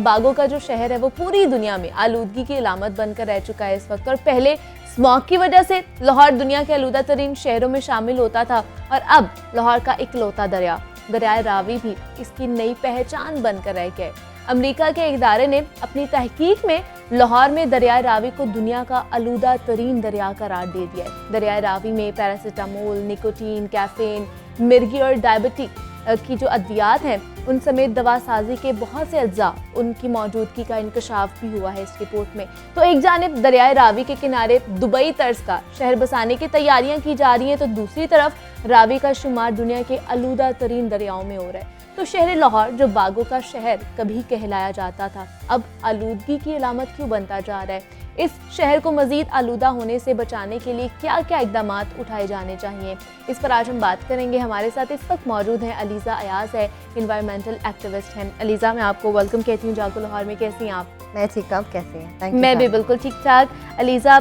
बागों का जो शहर है वो पूरी दुनिया में आलूदगी की अलामत बनकर रह चुका है इस वक्त। और पहले स्मॉग की वजह से लाहौर दुनिया के आलूदा तरीन शहरों में शामिल होता था, और अब लाहौर का इकलौता दरियाए रावी भी इसकी नई पहचान बनकर रह गया है। अमेरिका के एक इदारे ने अपनी तहकीक में लाहौर में दरियाए रावी को दुनिया का आलूदा तरीन दरिया करार दे दिया है। दरियाए रावी में पैरासीटामोल, निकोटीन, कैफीन, मिर्गी और डायबिटिक की जो अद्वियात हैं उन समेत दवा साजी के बहुत से अज्जा उनकी मौजूदगी का इंकशाफ भी हुआ है इस रिपोर्ट में। तो एक जानिब दरियाए रावी के किनारे दुबई तर्ज का शहर बसाने की तैयारियां की जा रही हैं, तो दूसरी तरफ रावी का शुमार दुनिया के आलूदा तरीन दरियाओं में हो रहा है। तो शहर लाहौर जो बागों का शहर कभी कहलाया जाता था, अब आलूदगी की अलामत क्यों बनता जा रहा है? इस शहर को मजीद आलूदा होने से बचाने के लिए क्या क्या इकदाम उठाए जाने चाहिए, इस पर आज हम बात करेंगे। हमारे साथ इस वक्त मौजूद हैं अलीज़ा अयाज है, इन्वायरमेंटल एक्टिविस्ट हैं। अलीज़ा, मैं आपको वेलकम कहती हूँ जागो लाहौर में। कैसी हैं आप? मैं ठीक हूँ, कैसे हैं? मैं भी बिल्कुल ठीक ठाक। अलीज़ा,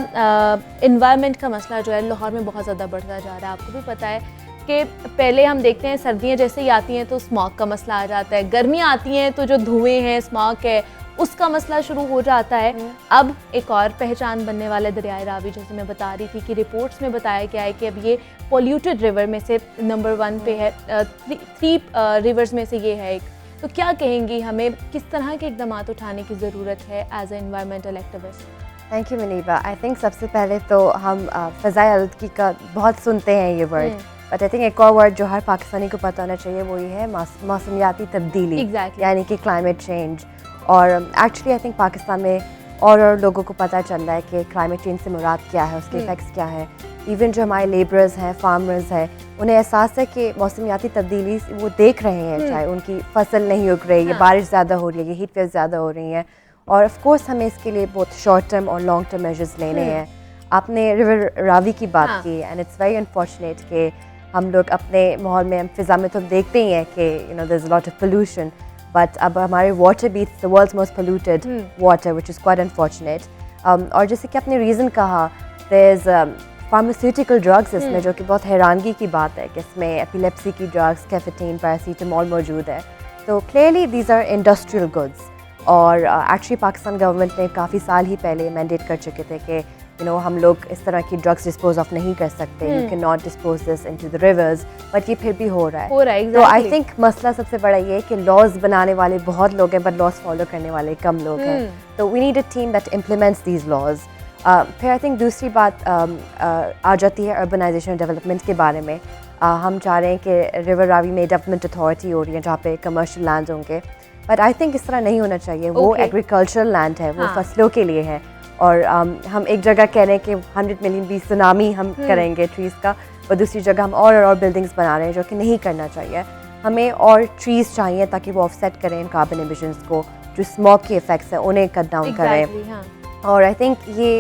इन्वायरमेंट का मसला जो है लाहौर में बहुत ज़्यादा बढ़ता जा रहा है। आपको भी पता है कि पहले हम देखते हैं सर्दियाँ जैसे ही आती हैं तो स्मॉग का मसला आ जाता है, गर्मियाँ आती हैं तो जो धुएँ हैं, स्मॉग है, उसका मसला शुरू हो जाता है। अब एक और पहचान बनने वाले दरियाए रावी, जैसे मैं बता रही थी कि रिपोर्ट्स में बताया गया है कि अब ये पोल्यूटेड रिवर में से नंबर 1 पे है, 3 रिवर्स में से ये है एक। तो क्या कहेंगी, हमें किस तरह के इकदाम उठाने की ज़रूरत है as a environmental activist? Thank you Muneeba. I think सबसे पहले तो हम फ़ज़ाई आलूदगी का बहुत सुनते हैं ये वर्ड, बट आई थिंक एक और वर्ड जो हर पाकिस्तानी को पता होना चाहिए वो ये है मौसमियाती तब्दीली, यानी कि क्लाइमेट चेंज। और एक्चुअली आई थिंक पाकिस्तान में और लोगों को पता चल रहा है कि क्लाइमेट चेंज से मुराद क्या है, उसके इफ़ेक्ट्स क्या है। इवन जो हमारे लेबरर्स हैं, फार्मर्स हैं, उन्हें एहसास है कि मौसमियाती तब्दीली वो देख रहे हैं, चाहे उनकी फसल नहीं उग रही है, बारिश ज़्यादा हो रही है, हीट वेव ज़्यादा हो रही हैं, और ऑफ कोर्स हमें इसके लिए बहुत शॉर्ट टर्म और लॉन्ग टर्म मेजर्स लेने हैं। आपने रिवर रावी की बात की, एंड इट्स वेरी अनफॉर्चुनेट कि हम लोग अपने माहौल में, फ़िज़ा में तो देखते ही हैं कि there is a lot of pollution, but अब हमारे water beats the world's most polluted water, which is quite unfortunate. और जैसे कि आपने रीज़न कहा, देयर इज़ फार्मास्यूटिकल ड्रग्स इसमें, जो कि बहुत हैरानगी की बात है कि इसमें एपिलेप्सी की ड्रग्स, कैफीन, पैरासीटामोल मौजूद है। तो clearly these are industrial goods, और एक्चुअली पाकिस्तान गवर्नमेंट ने काफ़ी साल ही पहले मैंडेट कर चुके थे कि हम लोग इस तरह की ड्रग्स डिस्पोज ऑफ नहीं कर सकते, you can not dispose this into the reverse, but ये फिर भी हो रहा है। exactly. तो आई थिंक मसला सबसे बड़ा ये है कि लॉज बनाने वाले बहुत लोग हैं, बट लॉज फॉलो करने वाले कम लोग हैं। तो we need a team that implements these laws. फिर आई थिंक दूसरी बात आ जाती है अर्बनाइजेशन डेवलपमेंट के बारे में। हम चाह रहे हैं कि रिवर रावी में डेवलपमेंट अथॉरिटी हो रही है जहाँ पे कमर्शियल लैंड होंगे, बट आई थिंक इस तरह नहीं होना चाहिए। वो एग्रीकल्चरल लैंड है, वो फसलों के लिए है। और हम एक जगह कह रहे हैं कि 100 मिलियन भी सुनामी हम करेंगे ट्रीज़ का, और दूसरी जगह हम और बिल्डिंग्स बना रहे हैं, जो कि नहीं करना चाहिए। हमें और ट्रीज़ चाहिए ताकि वो ऑफसेट करें कार्बन एमिशंस को, जो स्मॉग के इफ़ेक्ट्स हैं उन्हें कट डाउन करें। और आई थिंक ये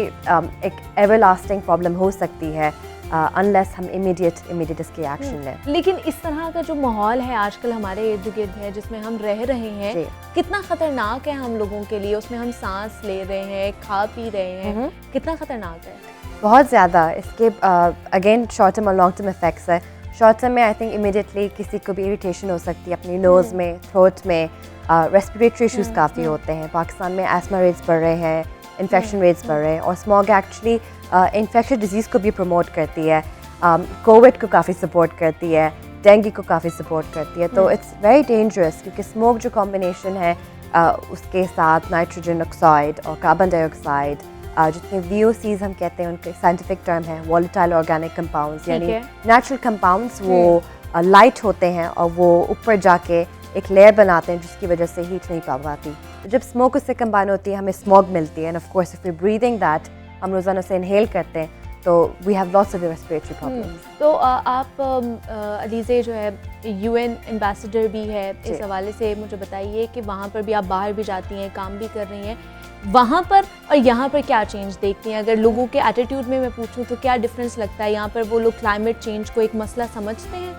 एक एवरलास्टिंग प्रॉब्लम हो सकती है अनलेस हम इमीडिएट इसके एक्शन लें। लेकिन इस तरह का जो माहौल है आजकल हमारे इर्द गिर्द है, जिसमें हम रह रहे हैं, कितना खतरनाक है हम लोगों के लिए। उसमें हम सांस ले रहे हैं, खा पी रहे हैं, कितना खतरनाक है? बहुत ज़्यादा। इसके अगेन शॉर्ट टर्म और लॉन्ग टर्म इफेक्ट्स है। शॉर्ट टर्म में आई थिंक इमीडिएटली किसी को भी इरिटेशन हो सकती है अपनी नोज़ में, थ्रोट में। रेस्पिरेटरी इशूज़ काफ़ी होते हैं। पाकिस्तान में एस्मा रेट्स बढ़ रहे हैं, इन्फेक्शन रेट्स बढ़ रहे हैं, और स्मॉग एक्चुअली इन्फेक्शस डिजीज़ को भी प्रमोट करती है, कोविड को काफ़ी सपोर्ट करती है, डेंगू को काफ़ी सपोर्ट करती है। तो इट्स वेरी डेंजरस, क्योंकि स्मोक जो कॉम्बिनेशन है उसके साथ नाइट्रोजन ऑक्साइड और कार्बन डाइऑक्साइड, जितने VOCs हम कहते हैं उनके साइंटिफिक टर्म है वॉलेटाइल ऑर्गेनिक कंपाउंड्स, यानी नेचुरल कंपाउंड्स, वो लाइट होते हैं और वो ऊपर जाके एक लेयर बनाते हैं जिसकी वजह से हीट नहीं पा पाती। तो जब स्मोक उससे कंबाइन होती है हमें स्मॉग मिलती है, and of course if we breathing that, हम रोज़ाना से इनहेल करते हैं, तो we have lots of respiratory problems. तो आप अलीज़े जो है UN एम्बेसडर भी है, इस हवाले से मुझे बताइए कि वहाँ पर भी आप बाहर भी जाती हैं, काम भी कर रही हैं, वहाँ पर और यहाँ पर क्या चेंज देखती हैं? अगर लोगों के एटीट्यूड में मैं पूछूँ तो क्या डिफरेंस लगता है? यहाँ पर वो लोग क्लाइमेट चेंज को एक मसला समझते हैं?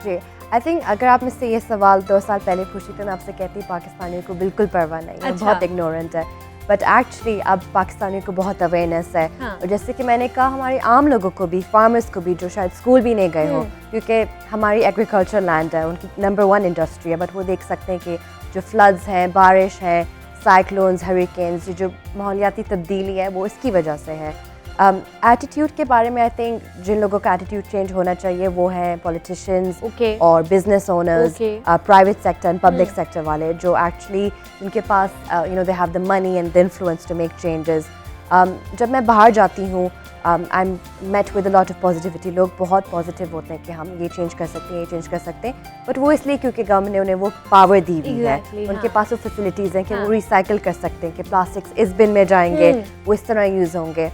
जी, आई थिंक अगर आप मुझसे ये सवाल 2 साल पहले पूछी तो मैं आपसे कहती पाकिस्तानियों को बिल्कुल परवाह नहीं है, बहुत इग्नोरेंट है। बट एक्चुअली अब पाकिस्तानियों को बहुत अवेयरनेस है। और जैसे कि मैंने कहा, हमारे आम लोगों को भी, फार्मर्स को भी, जो शायद स्कूल भी नहीं गए हों, क्योंकि हमारी एग्रीकल्चर लैंड है, उनकी नंबर 1 इंडस्ट्री है, बट वो देख सकते हैं कि जो फ्लड्स हैं, बारिश है, साइक्लोन्स, हरिकेन्स, ये जो माहौलियाती तब्दीली है वो इसकी वजह से है। एटीट्यूड के बारे में आई थिंक जिन लोगों का एटीट्यूड चेंज होना चाहिए वो हैं पॉलिटिशियंस और business owners, private sector and public sector वाले, जो एक्चुअली उनके पास they have the money and the influence to make changes. जब मैं बाहर जाती हूँ I am met with a lot of positivity. लोग बहुत पॉजिटिव होते हैं कि हम ये चेंज कर सकते हैं, ये चेंज कर सकते हैं, बट वो इसलिए क्योंकि गवर्नमेंट ने उन्हें वो पावर दी हुई है, उनके पास वो फैसिलिटीज़ हैं कि वो रिसाइकिल कर सकते हैं, कि प्लास्टिक्स इस बिन में जाएंगे, वो इस तरह यूज़ होंगे।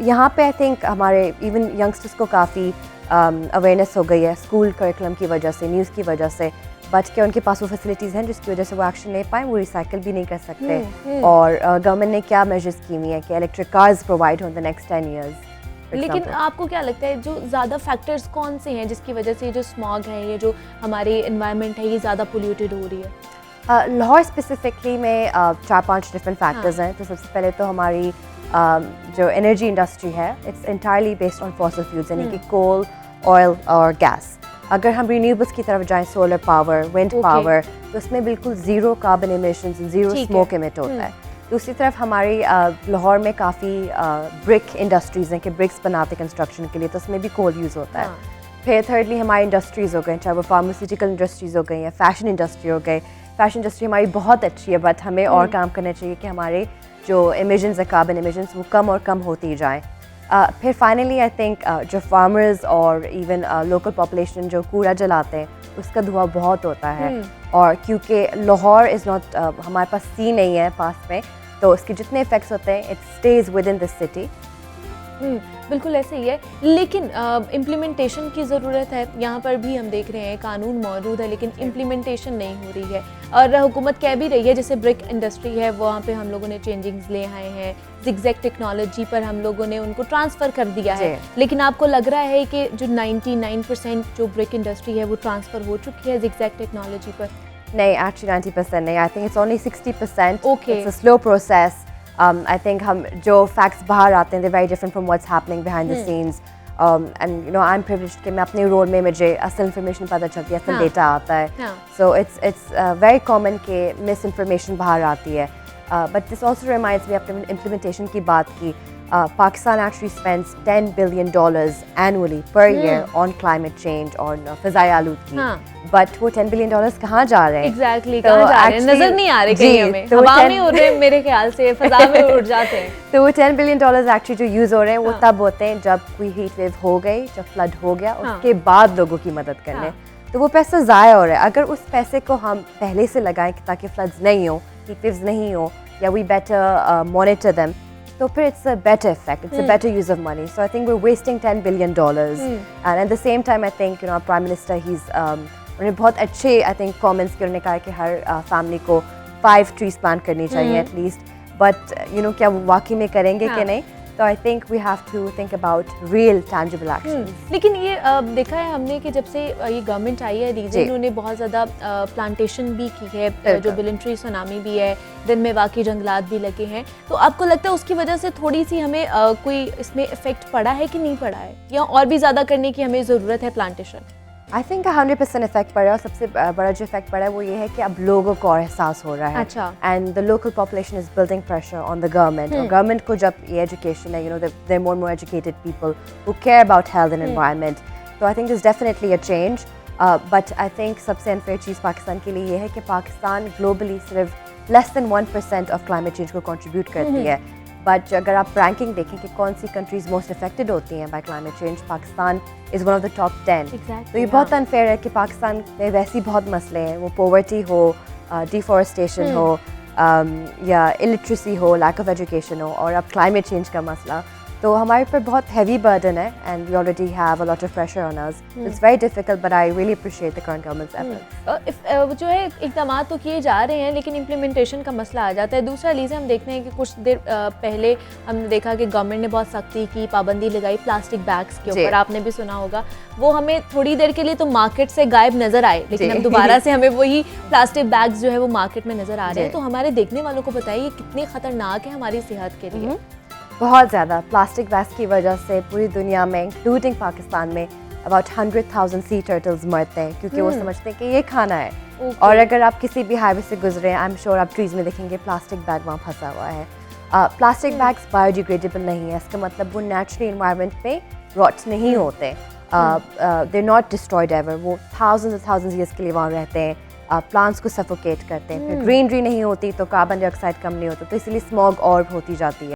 यहाँ पे आई थिंक हमारे इवन यंगस्टर्स को काफ़ी अवेयरनेस हो गई है स्कूल करिकुलम की वजह से, न्यूज़ की वजह से, बट कि उनके पास वो फैसिलिटीज़ हैं जिसकी वजह से वो एक्शन ले पाएँ, वो रिसाइकिल भी नहीं कर सकते। और गवर्नमेंट ने क्या मेजर्स की हुई है कि इलेक्ट्रिक कार्स प्रोवाइड हो द नेक्स्ट 10 ईयर्स। लेकिन आपको क्या लगता है जो ज़्यादा फैक्टर्स कौन से हैं जिसकी वजह से ये जो स्मॉग है, ये जो हमारी इन्वायरमेंट है, ये ज़्यादा पोल्यूटेड हो रही है? लाहौर स्पेसिफिकली में 4-5 डिफरेंट फैक्टर्स हैं। तो सबसे पहले तो हमारी जो एनर्जी इंडस्ट्री है, it's entirely based on fossil fuels, यानी कि कोल, ऑयल और गैस। अगर हम रिन्यूएबल्स की तरफ जाएं, सोलर पावर, विंड पावर, तो उसमें बिल्कुल zero carbon emissions, zero smoke emit होता है। दूसरी तरफ हमारी लाहौर में काफ़ी ब्रिक इंडस्ट्रीज़ हैं कि ब्रिक्स बनाते कंस्ट्रक्शन के लिए, तो उसमें भी कोल यूज़ होता है। फिर थर्डली हमारी इंडस्ट्रीज़ हो गई, चाहे वो फार्मास्यूटिकल इंडस्ट्रीज़ हो गई या फैशन इंडस्ट्री हो गई। फैशन इंडस्ट्री हमारी बहुत अच्छी है, बट हमें और काम करना चाहिए कि हमारे जो एमिशंस है, कार्बन एमिशंस, वो कम और कम होती जाएँ। फिर फाइनली आई थिंक जो फार्मर्स और इवन लोकल पॉपुलेशन जो कूड़ा जलाते हैं, उसका धुआं बहुत होता है। और क्योंकि लाहौर इज़ नॉट, हमारे पास सी नहीं है पास में, तो उसके जितने इफेक्ट्स होते हैं it stage with in this city. बिल्कुल ऐसे ही है, लेकिन इम्प्लीमेंटेशन की ज़रूरत है। यहाँ पर भी हम देख रहे हैं कानून मौजूद है लेकिन इम्प्लीमेंटेशन नहीं हो रही है, और हुकूमत कह भी रही है, जैसे ब्रिक इंडस्ट्री है वहाँ पे हम लोगों ने चेंजिंग्स ले आए हैं, जिगजैग टेक्नोलॉजी पर हम लोगों ने उनको ट्रांसफ़र कर दिया है। लेकिन आपको लग रहा है कि जो 99% जो ब्रिक इंडस्ट्री है वो ट्रांसफ़र हो चुकी है जिगजैग टेक्नोलॉजी पर? नहीं, एक्चुअली 90% नहीं, I think it's only 60%। It's a slow process. I think हम जो facts बाहर आते हैं they're very different from what's happening behind the scenes, and you know I'm privileged कि मैं अपने रोल में मुझे असल information पता चलती है, असल डेटा आता है। So it's very common कि misinformation बाहर आती है, but this also reminds me, अपने implementation की बात की, Pakistan actually spends $10 billion annually per year on climate change, on फ़िज़ाई आलूदगी, बट वो $10 बिलियन कहाँ जा रहे हैं? Exactly, कहाँ जा रहे हैं? नजर नहीं आ रहे कहीं हमें, हवा में उड़ रहे हैं मेरे ख्याल से, फ़ज़ा में उड़ जाते हैं। तो वो $10 बिलियन एक्चुअली जो यूज़ हो रहे हैं वो तब होते हैं जब कोई हीट वेव हो गई, जब फ्लड हो गया, उसके बाद लोगों की मदद करने। तो वो पैसा ज़ाया हो रहा है। अगर उस पैसे को हम पहले से लगाएं ताकि फ्लड्स नहीं हो, हीट वेव्स नहीं हो, या वी बेटर मॉनिटर देम, तो फिर it's a better effect, it's a better use of money. So I think we're wasting $10 billion, and at the same time I think our Prime Minister, उन्होंने बहुत अच्छे I think comments किए, उन्होंने कहा कि हर family को 5 trees plant करनी चाहिए at least, but क्या वो वाकई में करेंगे कि नहीं? तो I think we have to think about real tangible actions. लेकिन ये देखा है हमने कि जब से ये गवर्नमेंट आई है रीजन, उन्होंने बहुत ज़्यादा प्लांटेशन भी की है, जो बिलियन ट्री सुनामी भी है, दिन में वाकई जंगलात भी लगे हैं। तो आपको लगता है उसकी वजह से थोड़ी सी हमें कोई इसमें इफेक्ट पड़ा है कि नहीं पड़ा है, या और भी ज़्यादा करने की हमें ज़रूरत है प्लांटेशन? आई थिंक 100% इफेक्ट पड़ा है, और सबसे बड़ा जो इफेक्ट पड़ा है वो ये है कि अब लोगों को और एहसास हो रहा है। अच्छा। And the local population is building pressure on the government, और गवर्नमेंट को जब ये एजुकेशन है, there more more educated people who care about health and environment, तो I think this definitely a change. But I think सबसे unfair चीज़ पाकिस्तान के लिए ये है कि पाकिस्तान ग्लोबली सिर्फ less than 1% of climate change को कंट्रीब्यूट करती है। बट अगर आप रैंकिंग देखें कि कौन सी कंट्रीज मोस्ट अफेक्टेड होती हैं bye climate change, Pakistan is one of the top 10। तो ये बहुत अनफेयर है कि पाकिस्तान में वैसे ही बहुत मसले हैं, वो पॉवर्टी हो, डिफॉरेस्टेशन हो, या इलिटरेसी हो, लैक ऑफ एजुकेशन हो, और अब क्लाइमेट चेंज का मसला, तो हमारे ऊपर बहुत हैवी बर्डन है, and we already have a lot of pressure on us. It's very difficult, but I really appreciate the current government's efforts. जो है इक़दाम तो किए जा रहे हैं, लेकिन इम्प्लीमेंटेशन का मसला आ जाता है। दूसरा लीजिए हम देखते हैं कि कुछ देर पहले हमने देखा कि गवर्नमेंट ने बहुत सख्ती की, पाबंदी लगाई प्लास्टिक बैग्स के ऊपर, आपने भी सुना होगा। वो हमें थोड़ी देर के लिए तो मार्केट से गायब नजर आए, लेकिन अब दोबारा से हमें वही प्लास्टिक बैग्स जो है वो मार्केट में नजर आ रहे हैं। तो हमारे देखने वालों को बताइए कितने खतरनाक है हमारी सेहत के लिए। बहुत ज़्यादा प्लास्टिक बैग्स की वजह से पूरी दुनिया में इंक्लूडिंग पाकिस्तान में अबाउट 100,000 सी टर्टल्स मरते हैं, क्योंकि वो समझते हैं कि ये खाना है, और अगर आप किसी भी हाईवे से गुजरे हैं, आई एम श्योर आप ट्रीज में देखेंगे प्लास्टिक बैग वहाँ फंसा हुआ है। प्लास्टिक बैग्स बायोडिग्रेडेबल नहीं है, इसका मतलब वो नेचुरली इन्वायरमेंट में रॉट नहीं होते, दे नॉट डिस्ट्रॉयड एवर, वो थाउजेंड्स ईयर्स के लिए वहाँ रहते हैं, प्लांट्स को सफोकेट करते हैं, फिर ग्रीनरी नहीं होती तो कार्बन डाइऑक्साइड कम नहीं होता, तो इसीलिए स्मॉग और होती जाती है।